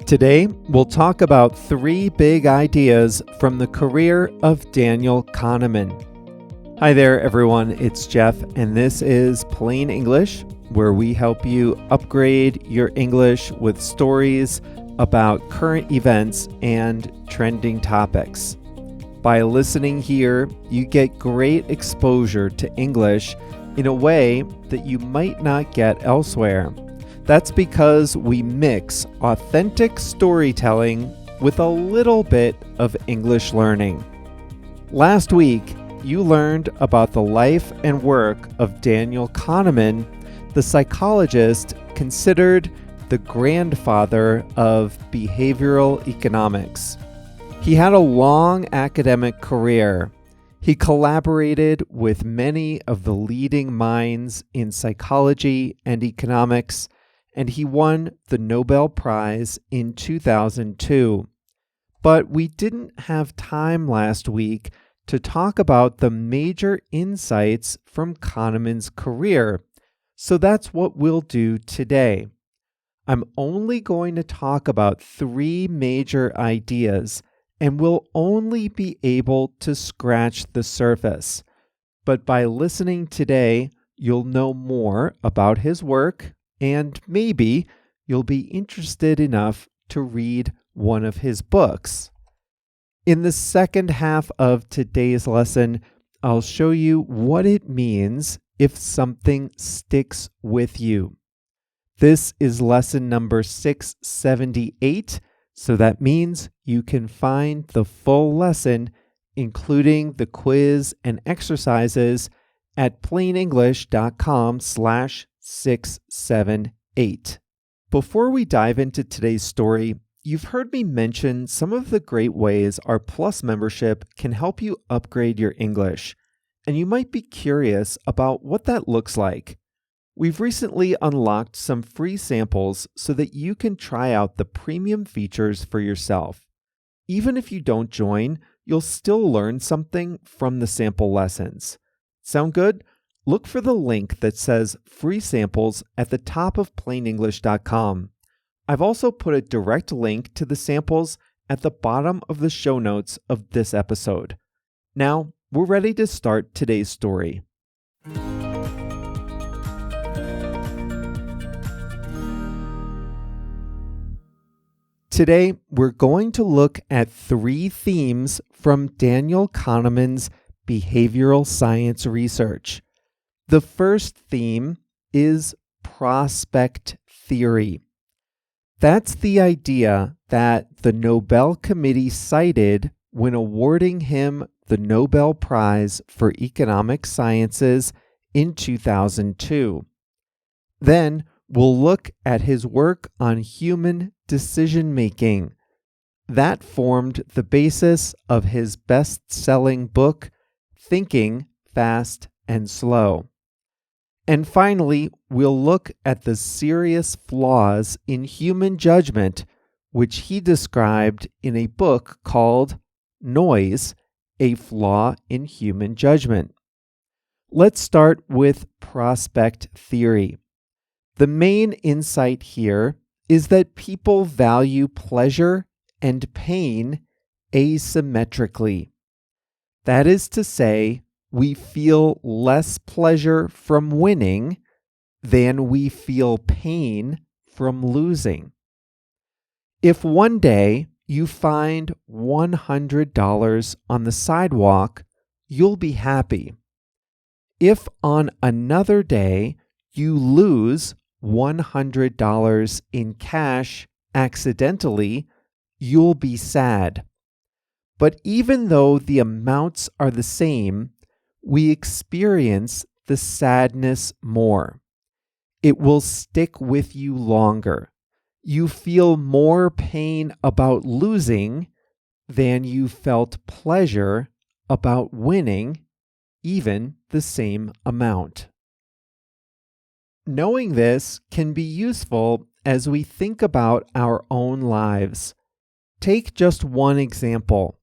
Today, we'll talk about 3 big ideas from the career of Daniel Kahneman. Hi there, everyone. It's Jeff, and this is Plain English, where we help you upgrade your English with stories about current events and trending topics. By listening here, you get great exposure to English in a way that you might not get elsewhere. That's because we mix authentic storytelling with a little bit of English learning. Last week, you learned about the life and work of Daniel Kahneman, the psychologist considered the grandfather of behavioral economics. He had a long academic career. He collaborated with many of the leading minds in psychology and economics, and he won the Nobel Prize in 2002. But we didn't have time last week to talk about the major insights from Kahneman's career, so that's what we'll do today. I'm only going to talk about 3 major ideas, and we'll only be able to scratch the surface. But by listening today, you'll know more about his work, and maybe you'll be interested enough to read one of his books. In the second half of today's lesson, I'll show you what it means if something sticks with you. This is lesson number 678, so that means you can find the full lesson, including the quiz and exercises, at plainenglish.com/678. Before we dive into today's story, you've heard me mention some of the great ways our Plus membership can help you upgrade your English, and you might be curious about what that looks like. We've recently unlocked some free samples so that you can try out the premium features for yourself. Even if you don't join, you'll still learn something from the sample lessons. Sound good? Look for the link that says free samples at the top of plainenglish.com. I've also put a direct link to the samples at the bottom of the show notes of this episode. Now, we're ready to start today's story. Today, we're going to look at 3 themes from Daniel Kahneman's behavioral science research. The first theme is prospect theory. That's the idea that the Nobel Committee cited when awarding him the Nobel Prize for Economic Sciences in 2002. Then we'll look at his work on human decision-making. That formed the basis of his best-selling book, Thinking Fast and Slow. And finally, we'll look at the serious flaws in human judgment, which he described in a book called Noise, A Flaw in Human Judgment. Let's start with prospect theory. The main insight here is that people value pleasure and pain asymmetrically. That is to say, we feel less pleasure from winning than we feel pain from losing. If one day you find $100 on the sidewalk, you'll be happy. If on another day you lose $100 in cash accidentally, you'll be sad. But even though the amounts are the same, we experience the sadness more. It will stick with you longer. You feel more pain about losing than you felt pleasure about winning, even the same amount. Knowing this can be useful as we think about our own lives. Take just one example: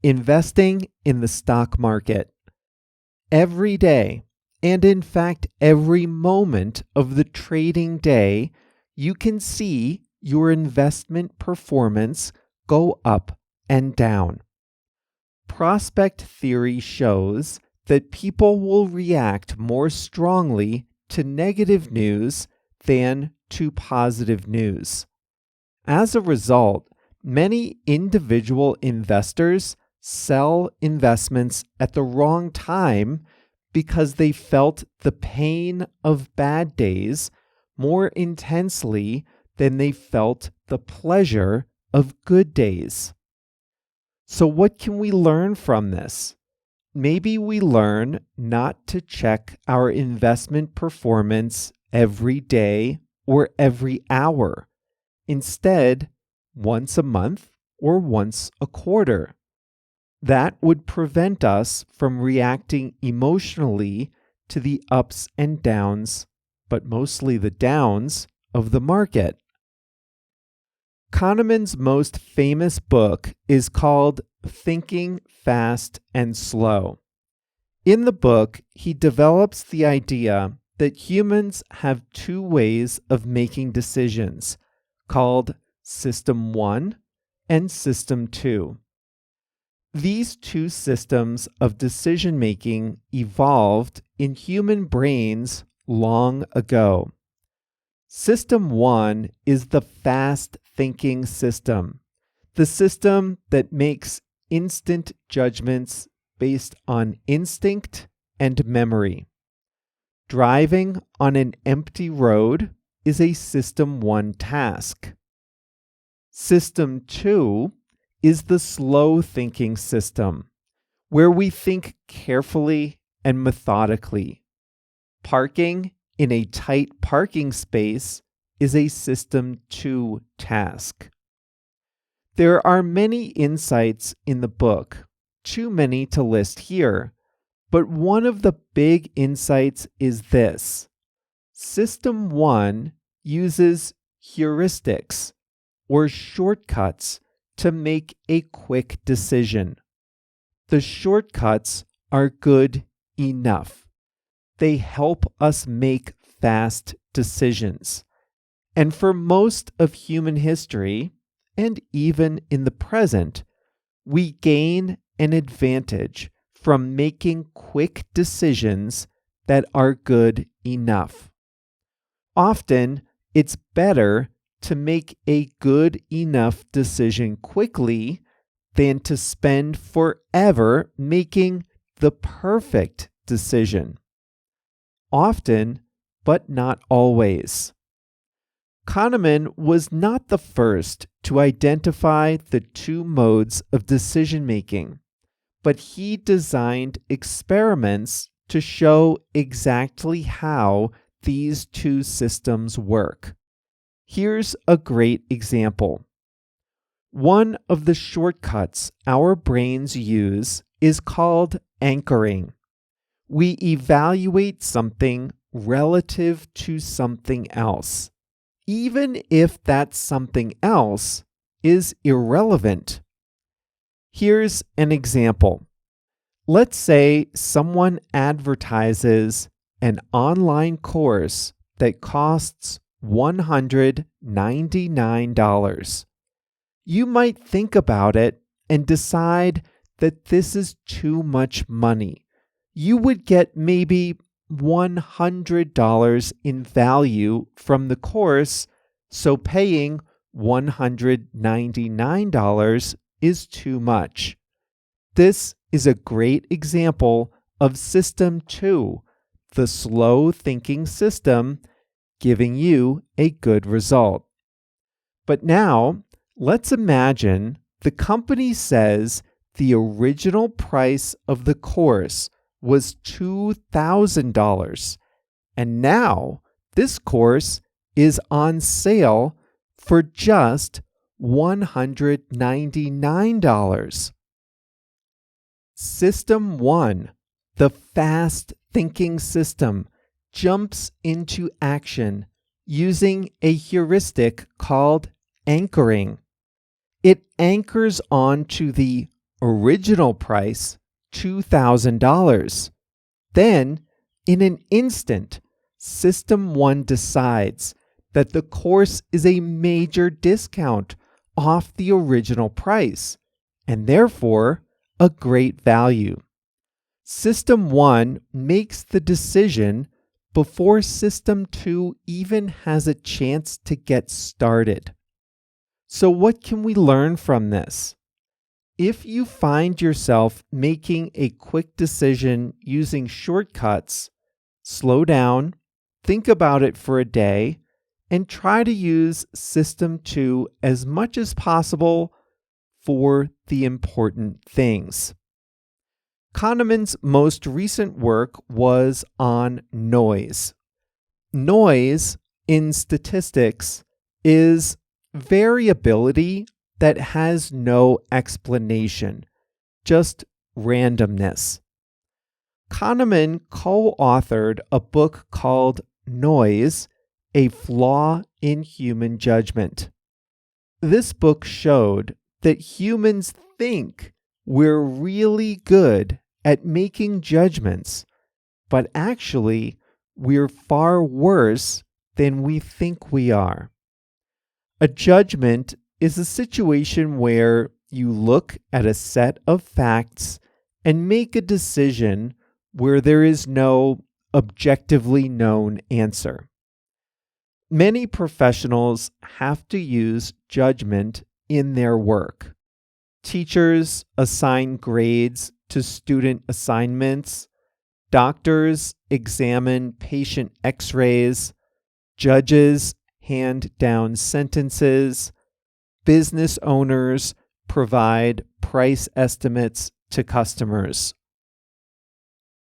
investing in the stock market. Every day, and in fact every moment of the trading day, you can see your investment performance go up and down. Prospect theory shows that people will react more strongly to negative news than to positive news. As a result, many individual investors sell investments at the wrong time because they felt the pain of bad days more intensely than they felt the pleasure of good days. So what can we learn from this? Maybe we learn not to check our investment performance every day or every hour. Instead, once a month or once a quarter. That would prevent us from reacting emotionally to the ups and downs, but mostly the downs, of the market. Kahneman's most famous book is called Thinking Fast and Slow. In the book, he develops the idea that humans have two ways of making decisions, called System 1 and System 2. These two systems of decision-making evolved in human brains long ago. System 1 is the fast-thinking system, the system that makes instant judgments based on instinct and memory. Driving on an empty road is a System 1 task. System 2 is the slow-thinking system, where we think carefully and methodically. Parking in a tight parking space is a System 2 task. There are many insights in the book, too many to list here, but one of the big insights is this. System 1 uses heuristics, or shortcuts, to make a quick decision. The shortcuts are good enough. They help us make fast decisions. And for most of human history, and even in the present, we gain an advantage from making quick decisions that are good enough. Often, it's better to make a good enough decision quickly than to spend forever making the perfect decision. Often, but not always. Kahneman was not the first to identify the two modes of decision-making, but he designed experiments to show exactly how these two systems work. Here's a great example. One of the shortcuts our brains use is called anchoring. We evaluate something relative to something else, even if that something else is irrelevant. Here's an example. Let's say someone advertises an online course that costs $199. You might think about it and decide that this is too much money. You would get maybe $100 in value from the course, so paying $199 is too much. This is a great example of System 2, the slow-thinking system, giving you a good result. But now, let's imagine the company says the original price of the course was $2,000, and now this course is on sale for just $199. System 1, the fast-thinking system, jumps into action using a heuristic called anchoring. It anchors on to the original price, $2,000. Then, in an instant, System 1 decides that the course is a major discount off the original price, and therefore a great value. System 1 makes the decision before System 2 even has a chance to get started. So what can we learn from this? If you find yourself making a quick decision using shortcuts, slow down, think about it for a day, and try to use System 2 as much as possible for the important things. Kahneman's most recent work was on noise. Noise in statistics is variability that has no explanation, just randomness. Kahneman co-authored a book called Noise, A Flaw in Human Judgment. This book showed that humans think we're really good at making judgments, but actually we're far worse than we think we are. A judgment is a situation where you look at a set of facts and make a decision where there is no objectively known answer. Many professionals have to use judgment in their work. Teachers assign grades to student assignments. Doctors examine patient x-rays. Judges hand down sentences. Business owners provide price estimates to customers.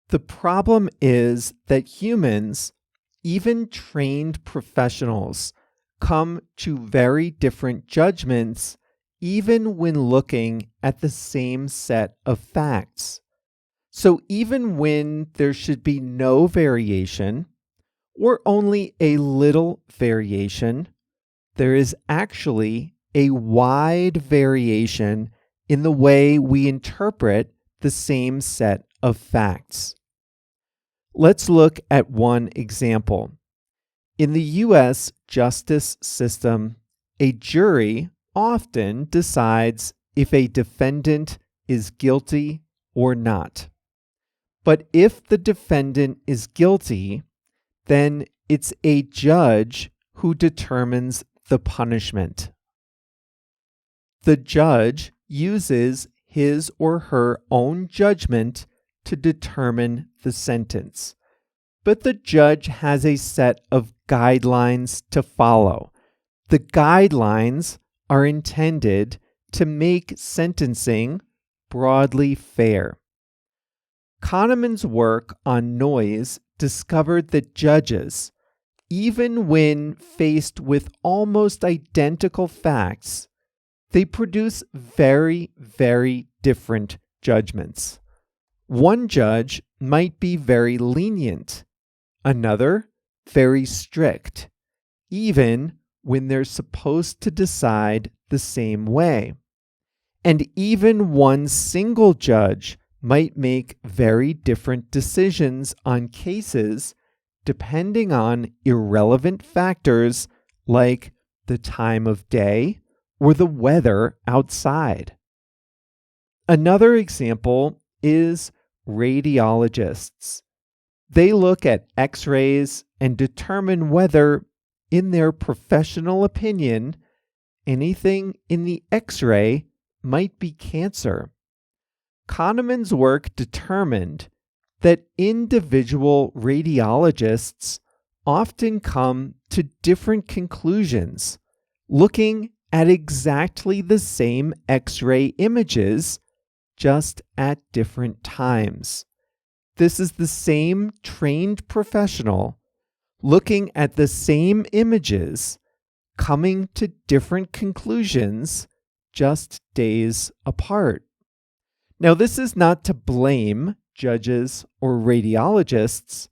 The problem is that humans, even trained professionals, come to very different judgments even when looking at the same set of facts. So even when there should be no variation, or only a little variation, there is actually a wide variation in the way we interpret the same set of facts. Let's look at one example. In the U.S. justice system, a jury often decides if a defendant is guilty or not. But if the defendant is guilty, then it's a judge who determines the punishment. The judge uses his or her own judgment to determine the sentence. But the judge has a set of guidelines to follow. The guidelines are intended to make sentencing broadly fair. Kahneman's work on noise discovered that judges, even when faced with almost identical facts, they produce very, very different judgments. One judge might be very lenient, another very strict, even when they're supposed to decide the same way. And even one single judge might make very different decisions on cases depending on irrelevant factors like the time of day or the weather outside. Another example is radiologists. They look at x-rays and determine whether, in their professional opinion, anything in the x-ray might be cancer. Kahneman's work determined that individual radiologists often come to different conclusions, looking at exactly the same X-ray images, just at different times. This is the same trained professional looking at the same images, coming to different conclusions just days apart. Now, this is not to blame judges or radiologists.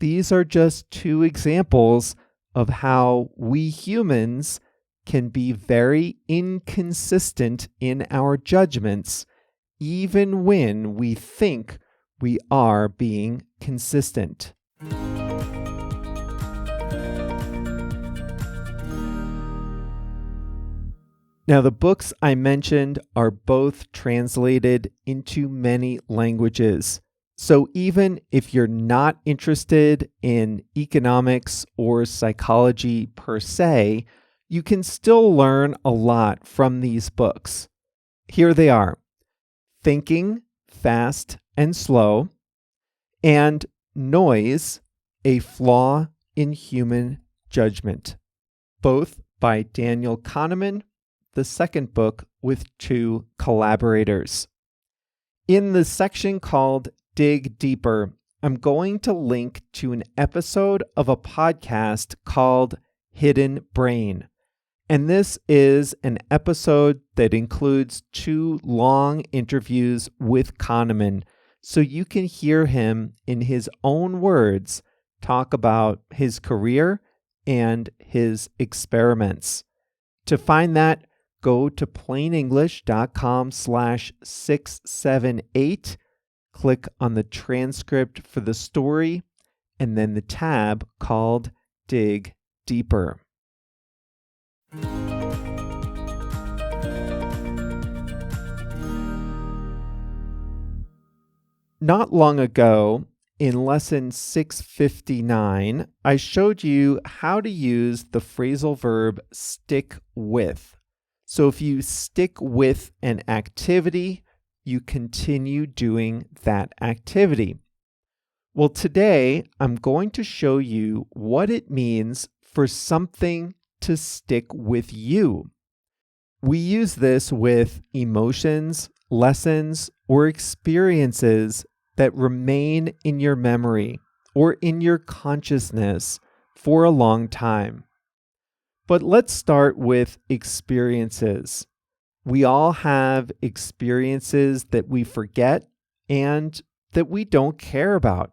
These are just two examples of how we humans can be very inconsistent in our judgments, even when we think we are being consistent. Now, the books I mentioned are both translated into many languages. So even if you're not interested in economics or psychology per se, you can still learn a lot from these books. Here they are: Thinking, Fast and Slow, and Noise, A Flaw in Human Judgment, both by Daniel Kahneman, the second book with two collaborators. In the section called Dig Deeper, I'm going to link to an episode of a podcast called Hidden Brain. And this is an episode that includes two long interviews with Kahneman, so you can hear him in his own words talk about his career and his experiments. To find that, go to plainenglish.com/678, click on the transcript for the story, and then the tab called Dig Deeper. Not long ago, in lesson 659, I showed you how to use the phrasal verb stick with. So if you stick with an activity, you continue doing that activity. Well, today I'm going to show you what it means for something to stick with you. We use this with emotions, lessons, or experiences that remain in your memory or in your consciousness for a long time. But let's start with experiences. We all have experiences that we forget and that we don't care about.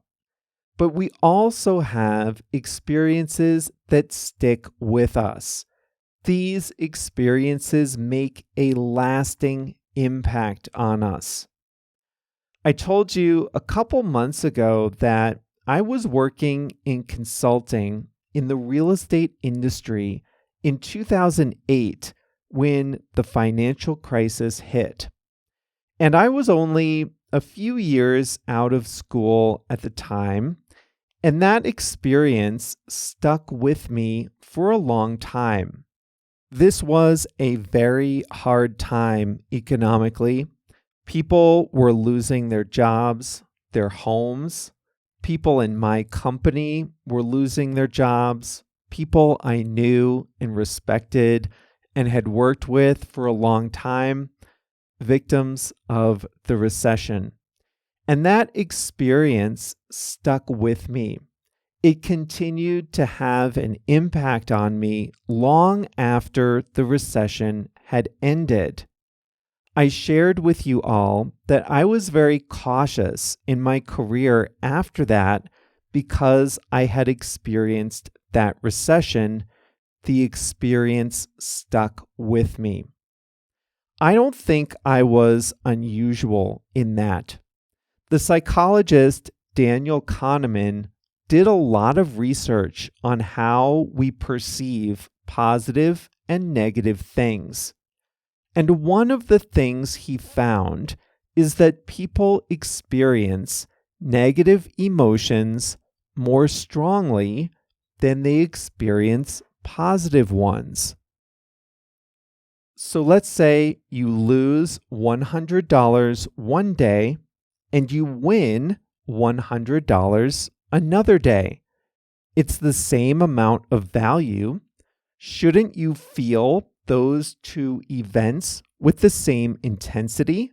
But we also have experiences that stick with us. These experiences make a lasting impact on us. I told you a couple months ago that I was working in consulting in the real estate industry in 2008 when the financial crisis hit. And I was only a few years out of school at the time, and that experience stuck with me for a long time. This was a very hard time economically. People were losing their jobs, their homes. People in my company were losing their jobs. People I knew and respected and had worked with for a long time, victims of the recession. And that experience stuck with me. It continued to have an impact on me long after the recession had ended. I shared with you all that I was very cautious in my career after that because I had experienced that recession. The experience stuck with me. I don't think I was unusual in that. The psychologist Daniel Kahneman did a lot of research on how we perceive positive and negative things. And one of the things he found is that people experience negative emotions more strongly than they experience positive ones. So let's say you lose $100 one day and you win $100 another day. It's the same amount of value. Shouldn't you feel those two events with the same intensity?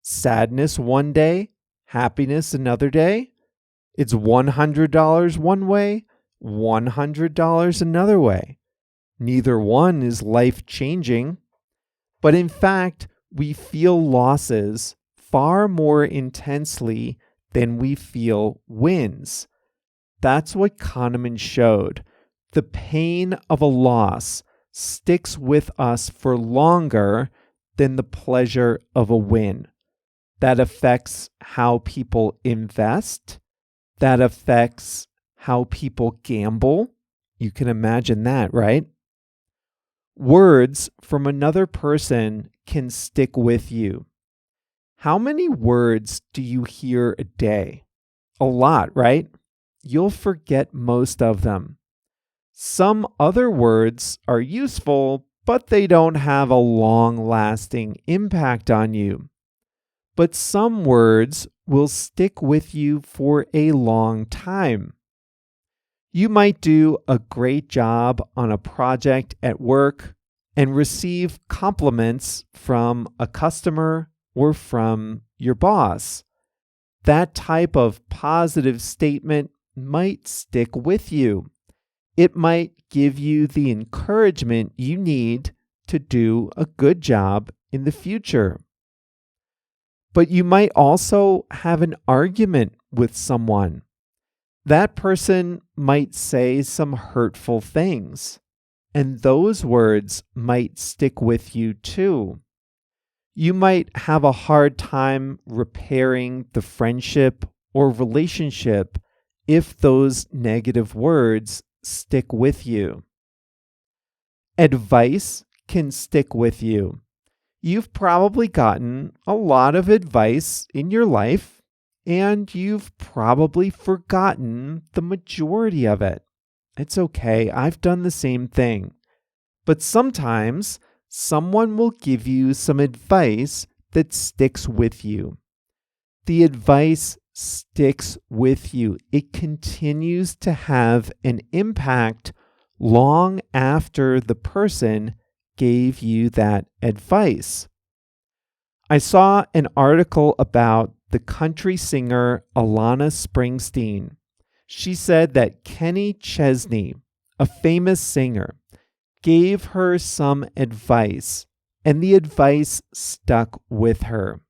Sadness one day, happiness another day. It's $100 one way, $100 another way. Neither one is life-changing. But in fact, we feel losses far more intensely than we feel wins. That's what Kahneman showed. The pain of a loss sticks with us for longer than the pleasure of a win. That affects how people invest. That affects how people gamble. You can imagine that, right? Words from another person can stick with you. How many words do you hear a day? A lot, right? You'll forget most of them. Some other words are useful, but they don't have a long-lasting impact on you. But some words will stick with you for a long time. You might do a great job on a project at work and receive compliments from a customer or from your boss. That type of positive statement might stick with you. It might give you the encouragement you need to do a good job in the future. But you might also have an argument with someone. That person might say some hurtful things, and those words might stick with you too. You might have a hard time repairing the friendship or relationship if those negative words stick with you. Advice can stick with you. You've probably gotten a lot of advice in your life, and you've probably forgotten the majority of it. It's okay, I've done the same thing. But sometimes someone will give you some advice that sticks with you. The advice sticks with you. It continues to have an impact long after the person gave you that advice. I saw an article about the country singer Alana Springsteen. She said that Kenny Chesney, a famous singer, gave her some advice, and the advice stuck with her.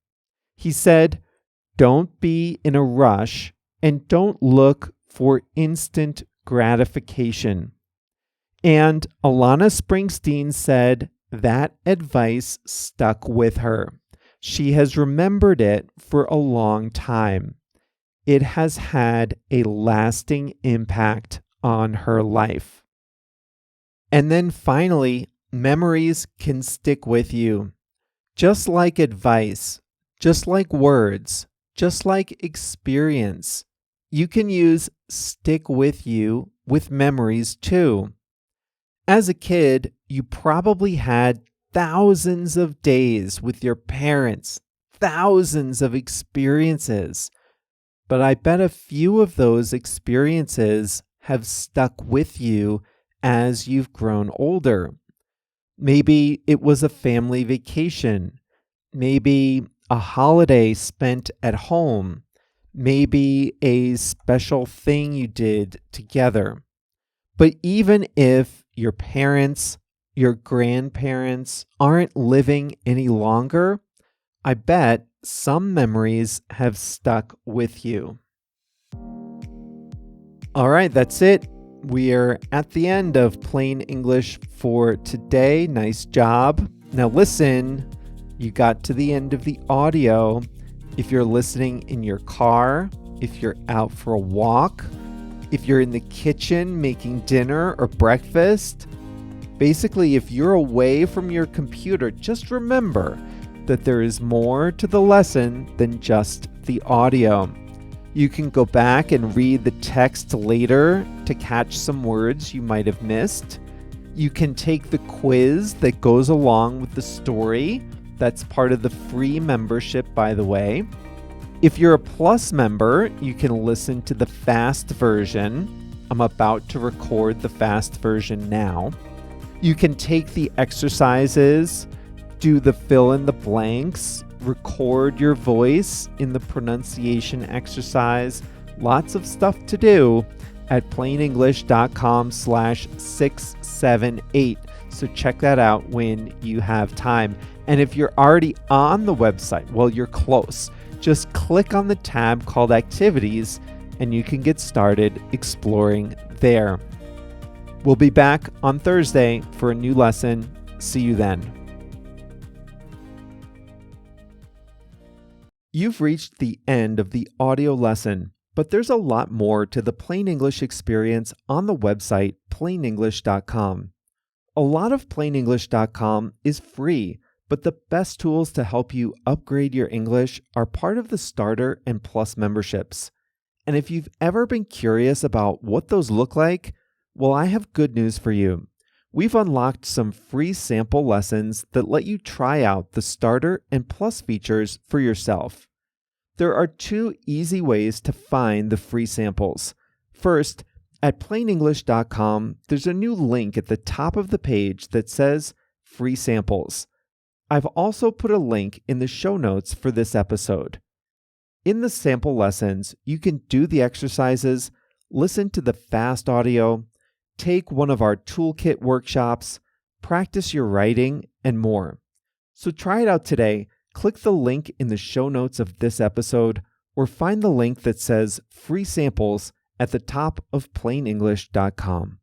He said, "Don't be in a rush and don't look for instant gratification." And Alana Springsteen said that advice stuck with her. She has remembered it for a long time. It has had a lasting impact on her life. And then finally, memories can stick with you. Just like advice, just like words, just like experience, you can use stick with you with memories too. As a kid, you probably had thousands of days with your parents, thousands of experiences. But I bet a few of those experiences have stuck with you as you've grown older. Maybe it was a family vacation. Maybe a holiday spent at home. Maybe a special thing you did together. But even if your parents, your grandparents aren't living any longer, I bet some memories have stuck with you. All right, that's it. We are at the end of Plain English for today. Nice job. Now listen, you got to the end of the audio. If you're listening in your car, if you're out for a walk, if you're in the kitchen making dinner or breakfast, basically if you're away from your computer, just remember that there is more to the lesson than just the audio. You can go back and read the text later to catch some words you might have missed. You can take the quiz that goes along with the story. That's part of the free membership, by the way. If you're a Plus member, you can listen to the fast version. I'm about to record the fast version now. You can take the exercises, do the fill in the blanks, record your voice in the pronunciation exercise. Lots of stuff to do at plainenglish.com/678. So check that out when you have time. And if you're already on the website, well, you're close. Just click on the tab called Activities and you can get started exploring there. We'll be back on Thursday for a new lesson. See you then. You've reached the end of the audio lesson, but there's a lot more to the Plain English experience on the website plainenglish.com. A lot of PlainEnglish.com is free, but the best tools to help you upgrade your English are part of the Starter and Plus memberships. And if you've ever been curious about what those look like, well, I have good news for you. We've unlocked some free sample lessons that let you try out the Starter and Plus features for yourself. There are 2 easy ways to find the free samples. First, at PlainEnglish.com, there's a new link at the top of the page that says Free Samples. I've also put a link in the show notes for this episode. In the sample lessons, you can do the exercises, listen to the fast audio, take one of our toolkit workshops, practice your writing, and more. So try it out today. Click the link in the show notes of this episode, or find the link that says Free Samples at the top of PlainEnglish.com.